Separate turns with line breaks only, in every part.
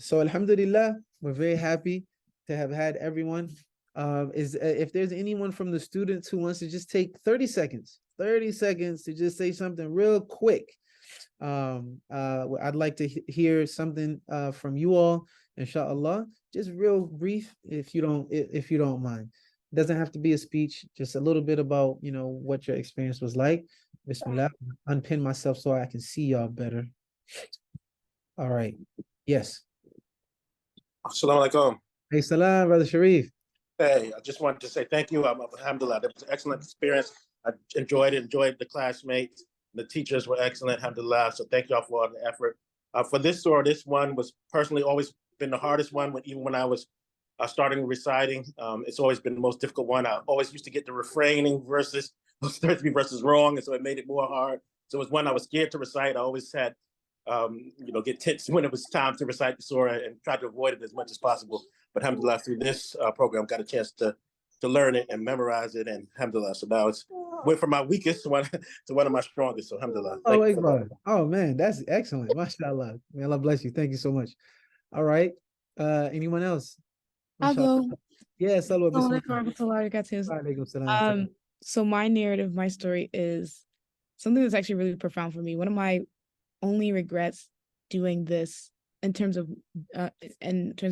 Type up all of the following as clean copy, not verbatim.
So alhamdulillah, we're very happy to have had everyone. If there's anyone from the students who wants to just take 30 seconds, 30 seconds to just say something real quick. I'd like to hear something from you all, inshallah. Just real brief, if you don't mind. It doesn't have to be a speech, just a little bit about, what your experience was like. Bismillah, unpin myself so I can see y'all better. All right. Yes.
Assalamu alaikum.
Hey, salam, Brother Sharif.
Hey, I just wanted to say thank you. Alhamdulillah. It was an excellent experience. I enjoyed the classmates. The teachers were excellent, alhamdulillah. So thank y'all for all the effort. For this surah, this one was personally always been the hardest one, even when I was starting reciting. It's always been the most difficult one. I always used to get the refraining verses, those 33 verses wrong, and so it made it more hard. So it was one I was scared to recite. I always had, get tense when it was time to recite the surah and try to avoid it as much as possible. But alhamdulillah, through this program, got a chance to learn it and memorize it, and alhamdulillah. So now it's went from my weakest one to one of my strongest. So alhamdulillah.
Oh man, that's excellent. MashaAllah. May Allah bless you. Thank you so much. All right. Anyone else?
I'll go.
Yeah, Salwa.
So my narrative, my story is something that's actually really profound for me. One of my only regrets doing this in terms of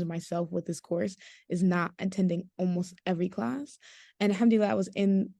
myself with this course is not attending almost every class. And alhamdulillah, I was in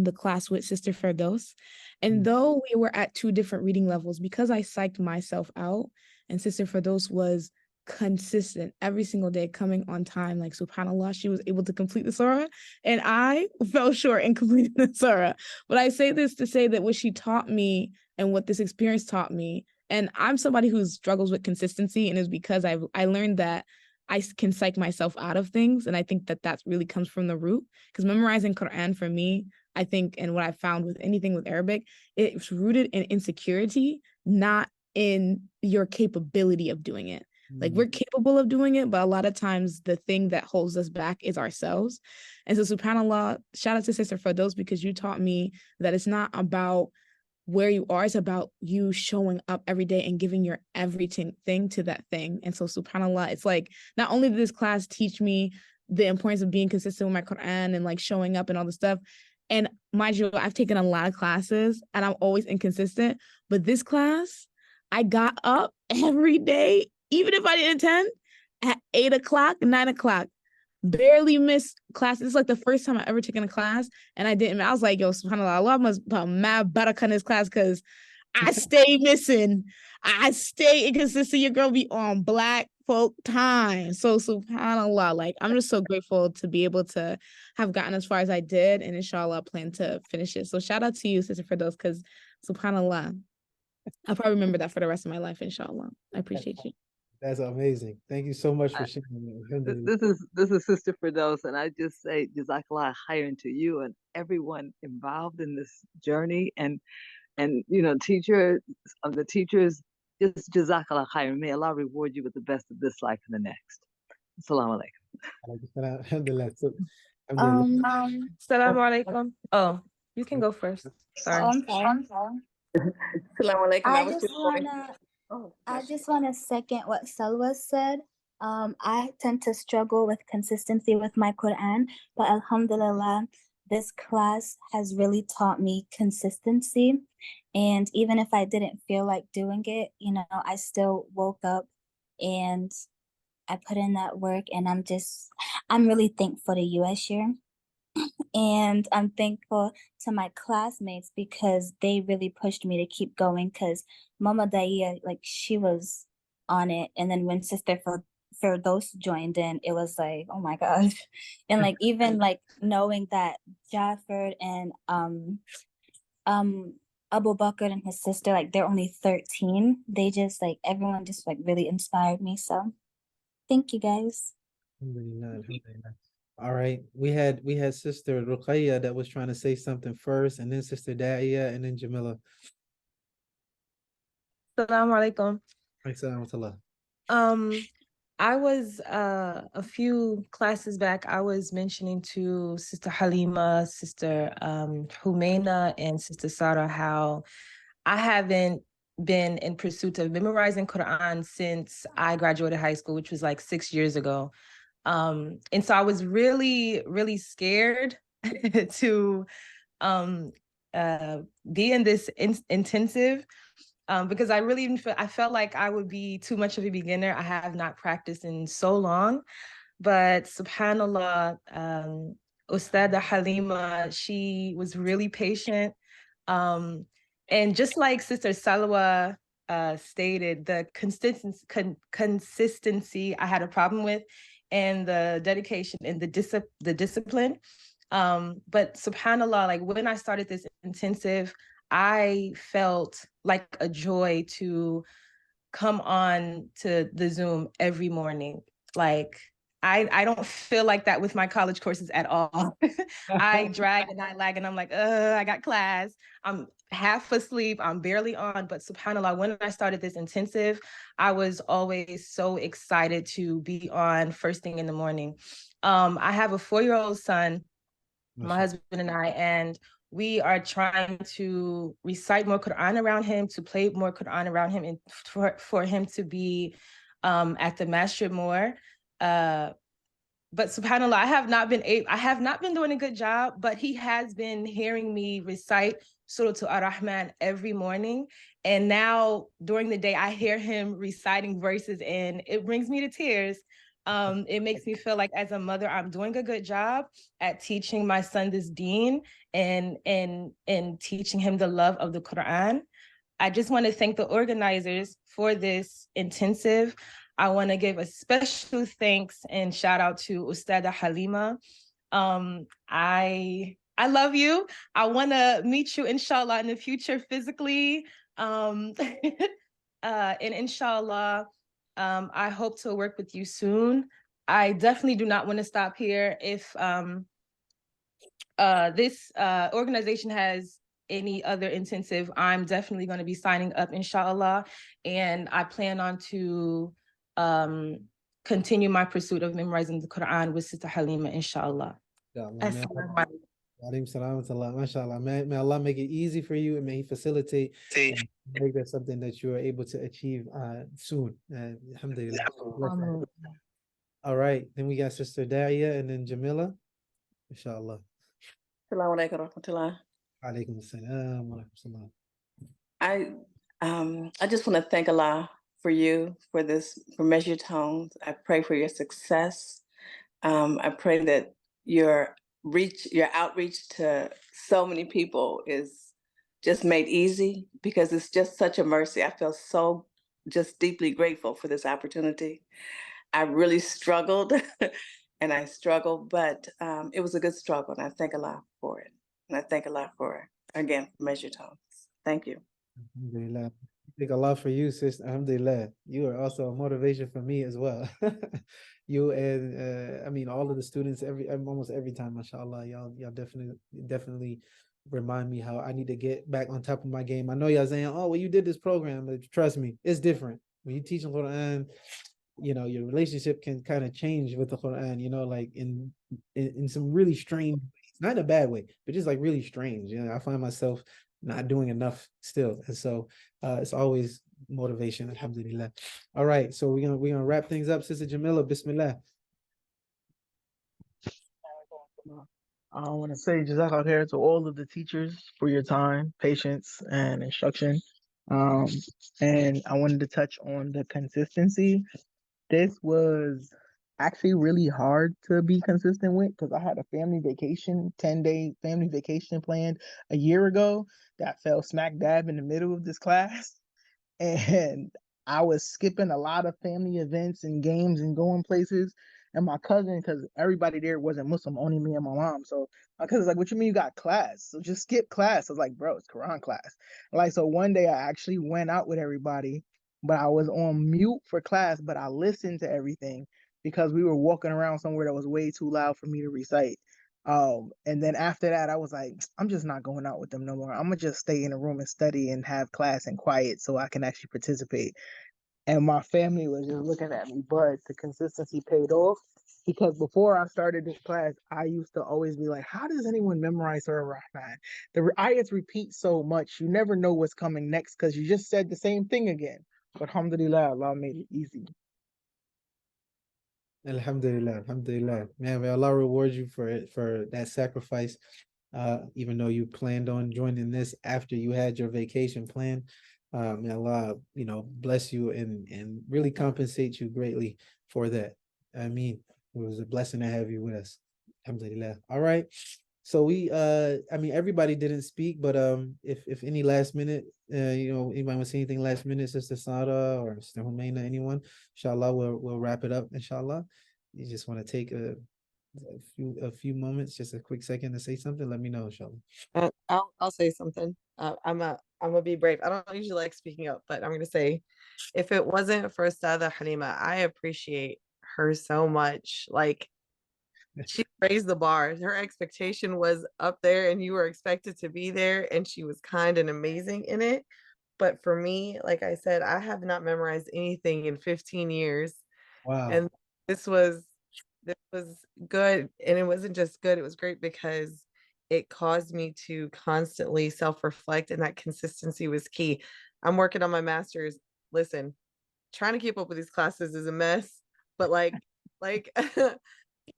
the class with Sister Firdaus. And though we were at 2 different reading levels, because I psyched myself out and Sister Firdaus was consistent every single day, coming on time, like subhanallah, she was able to complete the surah and I fell short in completing the surah. But I say this to say that what she taught me and what this experience taught me, and I'm somebody who struggles with consistency, and it's because I learned that I can psych myself out of things, and I think that really comes from the root, because memorizing Quran for me, I think, and what I found with anything with Arabic, it's rooted in insecurity, not in your capability of doing it. Like, we're capable of doing it, but a lot of times the thing that holds us back is ourselves. And so subhanallah, shout out to Sister Firdaus, because you taught me that it's not about where you are, it's about you showing up every day and giving your everything to that thing. And so subhanallah, it's like, not only did this class teach me the importance of being consistent with my Quran and like showing up and all the stuff, and mind you, I've taken a lot of classes and I'm always inconsistent, but this class, I got up every day, even if I didn't attend, at 8 o'clock, 9 o'clock, barely missed class. It's like the first time I ever taken a class and I didn't. I was like, yo, subhanAllah, Allah must put mad barakah in this class, because I stay missing. I stay inconsistent. Your girl be on black folk time. So subhanAllah, like, I'm just so grateful to be able to have gotten as far as I did, and inshallah plan to finish it. So shout out to you, Sister Firdaus, because subhanAllah, I'll probably remember that for the rest of my life, inshallah. I appreciate you.
That's amazing. Thank you so much for sharing.
This is Sister Firdaus, and I just say Jazakallah khairan to you and everyone involved in this journey, and the teachers, just Jazakallah khairan. May Allah reward you with the best of this life and the next. Assalamu alaikum.
Alhamdulillah.
Assalamu alaikum. Oh, you can go first. Sorry.
I'm sorry.
Assalamu
alaikum. I just want to second what Salwa said. I tend to struggle with consistency with my Quran, but alhamdulillah, this class has really taught me consistency. And even if I didn't feel like doing it, I still woke up and I put in that work, and I'm really thankful to you, Ashir. And I'm thankful to my classmates because they really pushed me to keep going, because Mama Daya, like, she was on it. And then when Sister Firdaus joined in, it was like, oh my gosh. And like, even like knowing that Jafar and Abu Bakr and his sister, like, they're only 13. They just like, everyone just like really inspired me. So thank you guys.
Alhamdulillah. All right, we had Sister Ruqayya that was trying to say something first, and then Sister Da'iya, and then Jamila.
Assalamu
alaikum.
I was a few classes back, I was mentioning to Sister Halima, Sister Humaina, and Sister Sarah how I haven't been in pursuit of memorizing Quran since I graduated high school, which was like 6 years ago. And so I was really, really scared to be in this intensive because I felt like I would be too much of a beginner. I have not practiced in so long, but subhanallah, Ustada Halima, she was really patient. And just like Sister Salwa stated, the consistency I had a problem with, and the dedication and the discipline. But subhanallah, like when I started this intensive, I felt like a joy to come on to the Zoom every morning. Like I don't feel like that with my college courses at all. I drag and I lag and I'm like, I got class. I'm half asleep. I'm barely on. But subhanAllah, when I started this intensive, I was always so excited to be on first thing in the morning. I have a 4-year-old son, my husband and I, and we are trying to recite more Quran around him, to play more Quran around him, and for him to be at the masjid more. But subhanAllah, I have not been doing a good job, but he has been hearing me recite Surah Ar-Rahman every morning. And now during the day, I hear him reciting verses and it brings me to tears. It makes me feel like as a mother, I'm doing a good job at teaching my son this deen and teaching him the love of the Quran. I just want to thank the organizers for this intensive. I want to give a special thanks and shout out to Ustada Halima. I love you. I want to meet you, inshallah, in the future physically. And inshallah, I hope to work with you soon. I definitely do not want to stop here. If this organization has any other intensive, I'm definitely going to be signing up, inshallah. And I plan on to continue my pursuit of memorizing the Quran with Sister Halima, inshallah.
Mashallah. May Allah make it easy for you and may He facilitate and make that something that you are able to achieve soon. Alhamdulillah. All right. Then we got Sister Daria and then Jamila. Inshallah.
Assalamu alaikum warahmatullah.
Alaikum assalam wa rahmatullah.
I just want to thank Allah for you, for Measured Tones. I pray for your success. I pray that your outreach to so many people is just made easy, because it's just such a mercy. I feel so just deeply grateful for this opportunity. I really struggled and I struggled, but it was a good struggle, and I thank Allah for it. And I thank Allah for, again, Measured Tones. Thank you.
Alhamdulillah. Thank Allah for you, sister. Alhamdulillah. You are also a motivation for me as well. You and I mean all of the students almost every time, mashallah, y'all definitely remind me how I need to get back on top of my game. I know y'all saying, oh, well, you did this program, but trust me, it's different. When you teach the Quran, you know, your relationship can kind of change with the Quran, you know, like in some really strange ways, not in a bad way, but just like really strange. You know, I find myself not doing enough still. And so it's always motivation, alhamdulillah. All right, so we're gonna wrap things up. Sister Jamila, bismillah.
I want to say jazakallah khair to all of the teachers for your time, patience, and instruction. And I wanted to touch on the consistency. This was actually really hard to be consistent with, because I had a family vacation, 10-day family vacation planned a year ago that fell smack dab in the middle of this class. And I was skipping a lot of family events and games and going places. And my cousin, because everybody there wasn't Muslim, only me and my mom. So my cousin's like, what you mean you got class? So just skip class. I was like, bro, it's Quran class. Like, so one day I actually went out with everybody, but I was on mute for class, but I listened to everything because we were walking around somewhere that was way too loud for me to recite. And then after that, I was like, I'm just not going out with them no more. I'm gonna just stay in a room and study and have class and quiet so I can actually participate. And my family was just looking at me, but the consistency paid off. Because before I started this class, I used to always be like, how does anyone memorize Surah Ar-Rahman? The ayats repeat so much, you never know what's coming next because you just said the same thing again. But alhamdulillah, Allah made it easy.
Alhamdulillah, alhamdulillah. Man, may Allah reward you for it, for that sacrifice. Even though you planned on joining this after you had your vacation plan. May Allah, bless you and really compensate you greatly for that. I mean, it was a blessing to have you with us. Alhamdulillah. All right. So everybody didn't speak, but if any last minute, anybody want to say anything last minute, Sister Sara or Sister Humaina, anyone, inshallah, we'll wrap it up, inshallah. You just want to take a few moments, just a quick second to say something, let me know, inshallah.
I'll say something. I'm gonna be brave. I don't usually like speaking up, but I'm gonna say, if it wasn't for Ustadha Halima, I appreciate her so much. Like, she raised the bar. Her expectation was up there, and you were expected to be there, and she was kind and amazing in it. But for me, like I said, I have not memorized anything in 15 years.
Wow.
And this was good. And it wasn't just good, it was great because it caused me to constantly self-reflect, and that consistency was key. I'm working on my master's. Listen, trying to keep up with these classes is a mess, but like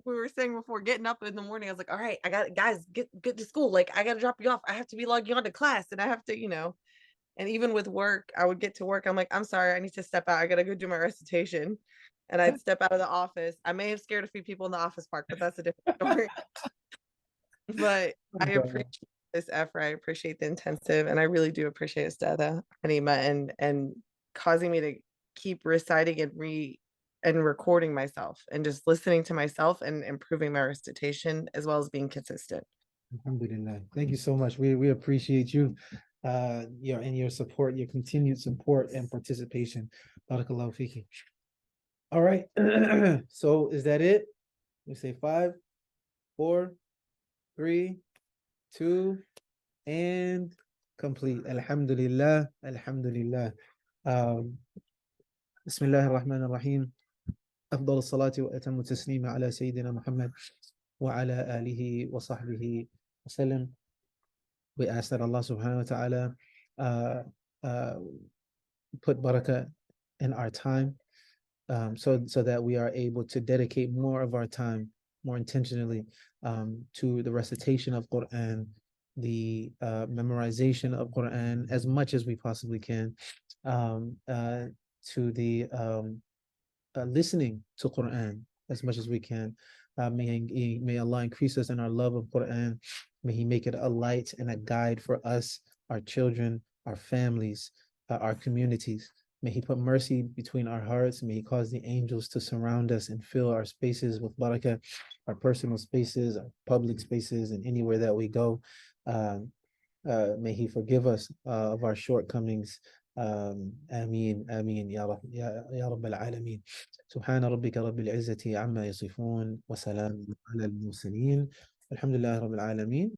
we were saying before, getting up in the morning, I was like, all right, I got guys, get to school. Like, I got to drop you off. I have to be logging on to class, and I have to, and even with work, I would get to work. I'm like, I'm sorry, I need to step out. I got to go do my recitation. And I'd step out of the office. I may have scared a few people in the office park, but that's a different story. But I appreciate this effort. I appreciate the intensive, and I really do appreciate Ustadha Hanima and causing me to keep reciting and recording myself and just listening to myself and improving my recitation as well as being consistent.
Alhamdulillah. Thank you so much. We appreciate you, your support, your continued support and participation. Barakallahu fiki. All right. So is that it? We say 5, 4, 3, 2, and complete. Alhamdulillah. Alhamdulillah. Bismillah ar-Rahman ar-Rahim. أفضل الصلاة وأتم التسليم على سيدنا محمد وعلى آله وصحبه وسلم. We ask that Allah subhanahu wa ta'ala put barakah in our time, so that we are able to dedicate more of our time, more intentionally, to the recitation of Quran, the memorization of Quran as much as we possibly can, to the listening to Quran as much as we can. May Allah increase us in our love of Quran. May He make it a light and a guide for us, our children, our families, our communities. May He put mercy between our hearts. May He cause the angels to surround us and fill our spaces with barakah, our personal spaces, our public spaces, and anywhere that we go. May He forgive us of our shortcomings. آمين آمين يا رب يا رب العالمين. سبحان ربك رب العزة عما يصفون وسلام على المرسلين. الحمد لله رب العالمين.